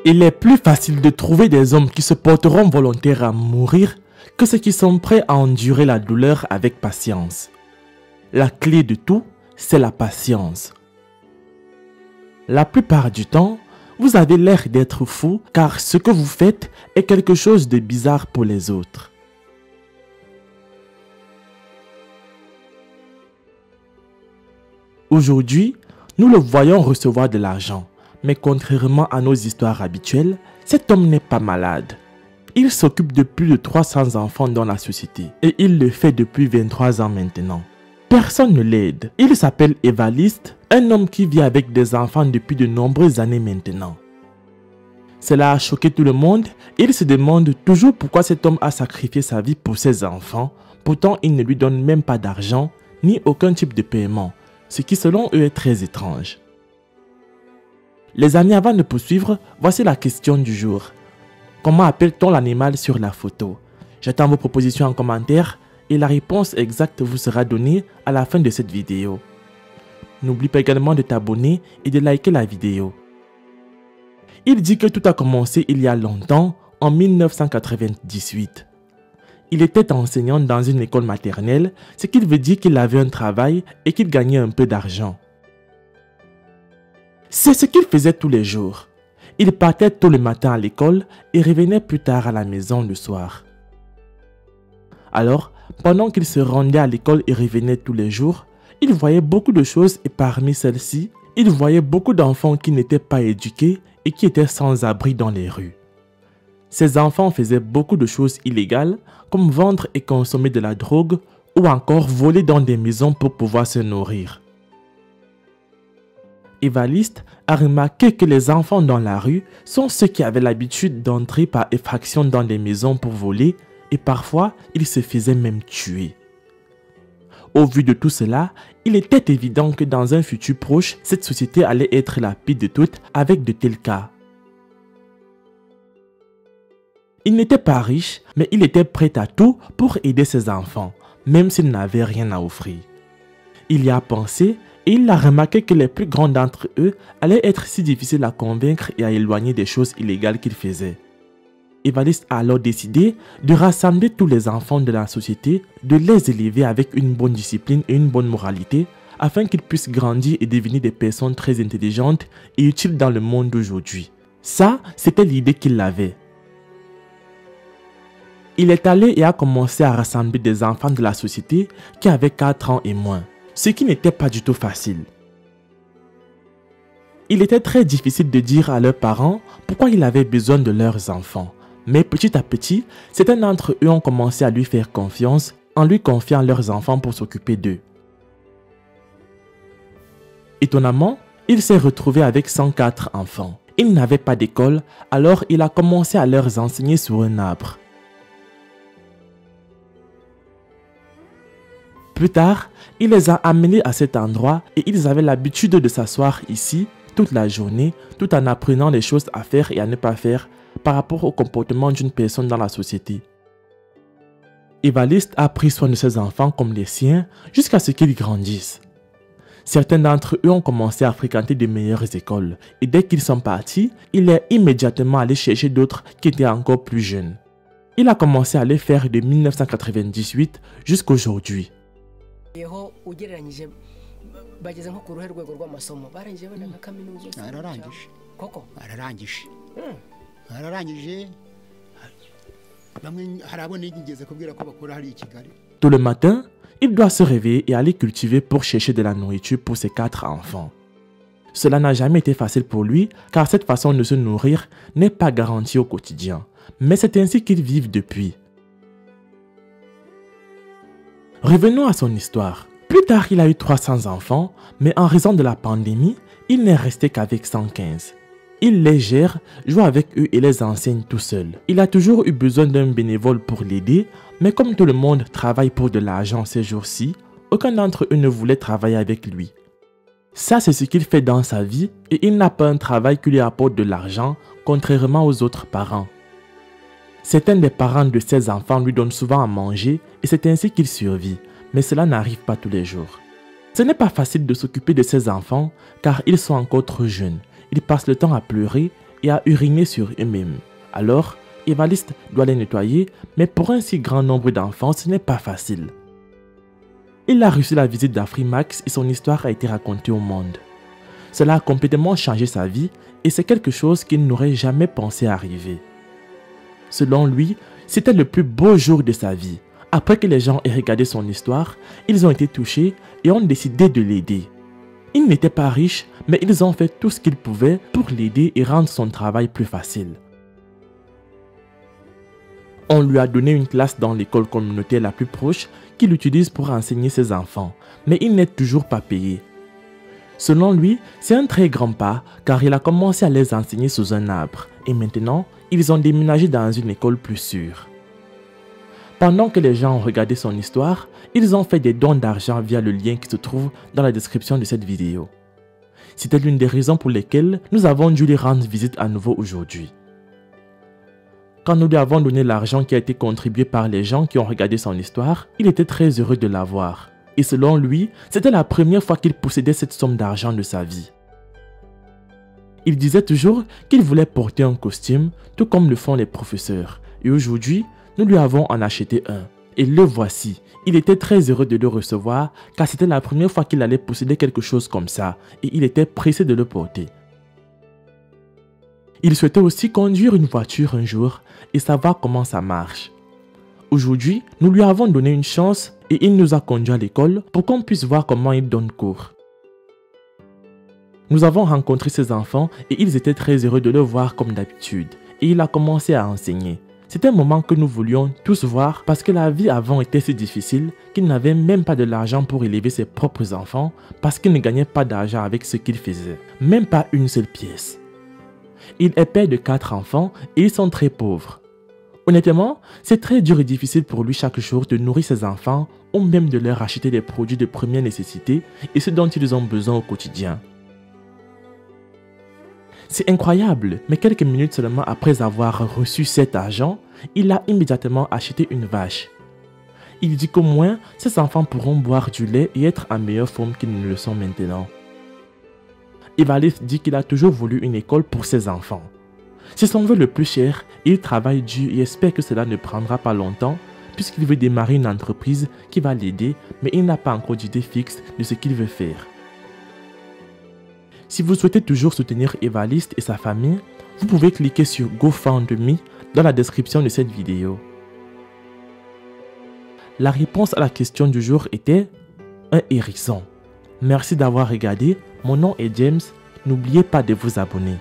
Il est plus facile de trouver des hommes qui se porteront volontaires à mourir que ceux qui sont prêts à endurer la douleur avec patience. La clé de tout, c'est la patience. La plupart du temps, vous avez l'air d'être fou car ce que vous faites est quelque chose de bizarre pour les autres. Aujourd'hui, nous le voyons recevoir de l'argent, mais contrairement à nos histoires habituelles, cet homme n'est pas malade. Il s'occupe de plus de 300 enfants dans la société et il le fait depuis 23 ans maintenant. Personne ne l'aide. Il s'appelle Evariste, un homme qui vit avec des enfants depuis de nombreuses années maintenant. Cela a choqué tout le monde et il se demande toujours pourquoi cet homme a sacrifié sa vie pour ses enfants. Pourtant, il ne lui donne même pas d'argent ni aucun type de paiement, ce qui selon eux est très étrange. Les amis, avant de poursuivre, voici la question du jour. Comment appelle-t-on l'animal sur la photo? J'attends vos propositions en commentaire et la réponse exacte vous sera donnée à la fin de cette vidéo. N'oublie pas également de t'abonner et de liker la vidéo. Il dit que tout a commencé il y a longtemps, en 1998. Il était enseignant dans une école maternelle, ce qui veut dire qu'il avait un travail et qu'il gagnait un peu d'argent. C'est ce qu'il faisait tous les jours. Il partait tôt le matin à l'école et revenait plus tard à la maison le soir. Alors, pendant qu'il se rendait à l'école et revenait tous les jours, il voyait beaucoup de choses et parmi celles-ci, il voyait beaucoup d'enfants qui n'étaient pas éduqués et qui étaient sans abri dans les rues. Ces enfants faisaient beaucoup de choses illégales comme vendre et consommer de la drogue ou encore voler dans des maisons pour pouvoir se nourrir. Evariste a remarqué que les enfants dans la rue sont ceux qui avaient l'habitude d'entrer par effraction dans des maisons pour voler et parfois ils se faisaient même tuer. Au vu de tout cela, il était évident que dans un futur proche, cette société allait être la pire de toutes avec de tels cas. Il n'était pas riche, mais il était prêt à tout pour aider ses enfants, même s'il n'avait rien à offrir. Il y a pensé et il a remarqué que les plus grands d'entre eux allaient être si difficiles à convaincre et à éloigner des choses illégales qu'ils faisaient. Evariste a alors décidé de rassembler tous les enfants de la société, de les élever avec une bonne discipline et une bonne moralité, afin qu'ils puissent grandir et devenir des personnes très intelligentes et utiles dans le monde d'aujourd'hui. Ça, c'était l'idée qu'il avait. Il est allé et a commencé à rassembler des enfants de la société qui avaient 4 ans et moins, ce qui n'était pas du tout facile. Il était très difficile de dire à leurs parents pourquoi il avait besoin de leurs enfants. Mais petit à petit, certains d'entre eux ont commencé à lui faire confiance en lui confiant leurs enfants pour s'occuper d'eux. Étonnamment, il s'est retrouvé avec 104 enfants. Il n'avait pas d'école, alors il a commencé à leur enseigner sur un arbre. Plus tard, il les a amenés à cet endroit et ils avaient l'habitude de s'asseoir ici toute la journée tout en apprenant les choses à faire et à ne pas faire par rapport au comportement d'une personne dans la société. Evariste a pris soin de ses enfants comme les siens jusqu'à ce qu'ils grandissent. Certains d'entre eux ont commencé à fréquenter de meilleures écoles et dès qu'ils sont partis, il est immédiatement allé chercher d'autres qui étaient encore plus jeunes. Il a commencé à les faire de 1998 jusqu'à aujourd'hui. Tout le matin, il doit se réveiller et aller cultiver pour chercher de la nourriture pour ses 4 enfants. Cela n'a jamais été facile pour lui car cette façon de se nourrir n'est pas garantie au quotidien, mais c'est ainsi qu'ils vivent depuis. Revenons à son histoire. Plus tard, il a eu 300 enfants, mais en raison de la pandémie, il n'est resté qu'avec 115. Il les gère, joue avec eux et les enseigne tout seul. Il a toujours eu besoin d'un bénévole pour l'aider, mais comme tout le monde travaille pour de l'argent ces jours-ci, aucun d'entre eux ne voulait travailler avec lui. Ça, c'est ce qu'il fait dans sa vie et il n'a pas un travail qui lui apporte de l'argent, contrairement aux autres parents. Certains des parents de ces enfants lui donnent souvent à manger et c'est ainsi qu'il survit, mais cela n'arrive pas tous les jours. Ce n'est pas facile de s'occuper de ces enfants car ils sont encore trop jeunes. Ils passent le temps à pleurer et à uriner sur eux-mêmes. Alors, Évariste doit les nettoyer, mais pour un si grand nombre d'enfants, ce n'est pas facile. Il a reçu la visite d'Afrimax et son histoire a été racontée au monde. Cela a complètement changé sa vie et c'est quelque chose qu'il n'aurait jamais pensé arriver. Selon lui, c'était le plus beau jour de sa vie. Après que les gens aient regardé son histoire, ils ont été touchés et ont décidé de l'aider. Ils n'étaient pas riches, mais ils ont fait tout ce qu'ils pouvaient pour l'aider et rendre son travail plus facile. On lui a donné une classe dans l'école communautaire la plus proche qu'il utilise pour enseigner ses enfants, mais il n'est toujours pas payé. Selon lui, c'est un très grand pas car il a commencé à les enseigner sous un arbre et maintenant, ils ont déménagé dans une école plus sûre. Pendant que les gens ont regardé son histoire, ils ont fait des dons d'argent via le lien qui se trouve dans la description de cette vidéo. C'était l'une des raisons pour lesquelles nous avons dû lui rendre visite à nouveau aujourd'hui. Quand nous lui avons donné l'argent qui a été contribué par les gens qui ont regardé son histoire, il était très heureux de l'avoir. Et selon lui, c'était la première fois qu'il possédait cette somme d'argent de sa vie. Il disait toujours qu'il voulait porter un costume, tout comme le font les professeurs. Et aujourd'hui, nous lui avons en acheté un. Et le voici. Il était très heureux de le recevoir car c'était la première fois qu'il allait posséder quelque chose comme ça et il était pressé de le porter. Il souhaitait aussi conduire une voiture un jour et savoir comment ça marche. Aujourd'hui, nous lui avons donné une chance et il nous a conduits à l'école pour qu'on puisse voir comment il donne cours. Nous avons rencontré ses enfants et ils étaient très heureux de le voir comme d'habitude et il a commencé à enseigner. C'était un moment que nous voulions tous voir parce que la vie avant était si difficile qu'il n'avait même pas de l'argent pour élever ses propres enfants parce qu'il ne gagnait pas d'argent avec ce qu'il faisait, même pas une seule pièce. Il est père de 4 enfants et ils sont très pauvres. Honnêtement, c'est très dur et difficile pour lui chaque jour de nourrir ses enfants ou même de leur acheter des produits de première nécessité et ce dont ils ont besoin au quotidien. C'est incroyable, mais quelques minutes seulement après avoir reçu cet argent, il a immédiatement acheté une vache. Il dit qu'au moins, ses enfants pourront boire du lait et être en meilleure forme qu'ils ne le sont maintenant. Évariste dit qu'il a toujours voulu une école pour ses enfants. C'est son vœu le plus cher et il travaille dur et espère que cela ne prendra pas longtemps puisqu'il veut démarrer une entreprise qui va l'aider mais il n'a pas encore d'idée fixe de ce qu'il veut faire. Si vous souhaitez toujours soutenir Évariste et sa famille, vous pouvez cliquer sur GoFundMe dans la description de cette vidéo. La réponse à la question du jour était un hérisson. Merci d'avoir regardé, mon nom est James, n'oubliez pas de vous abonner.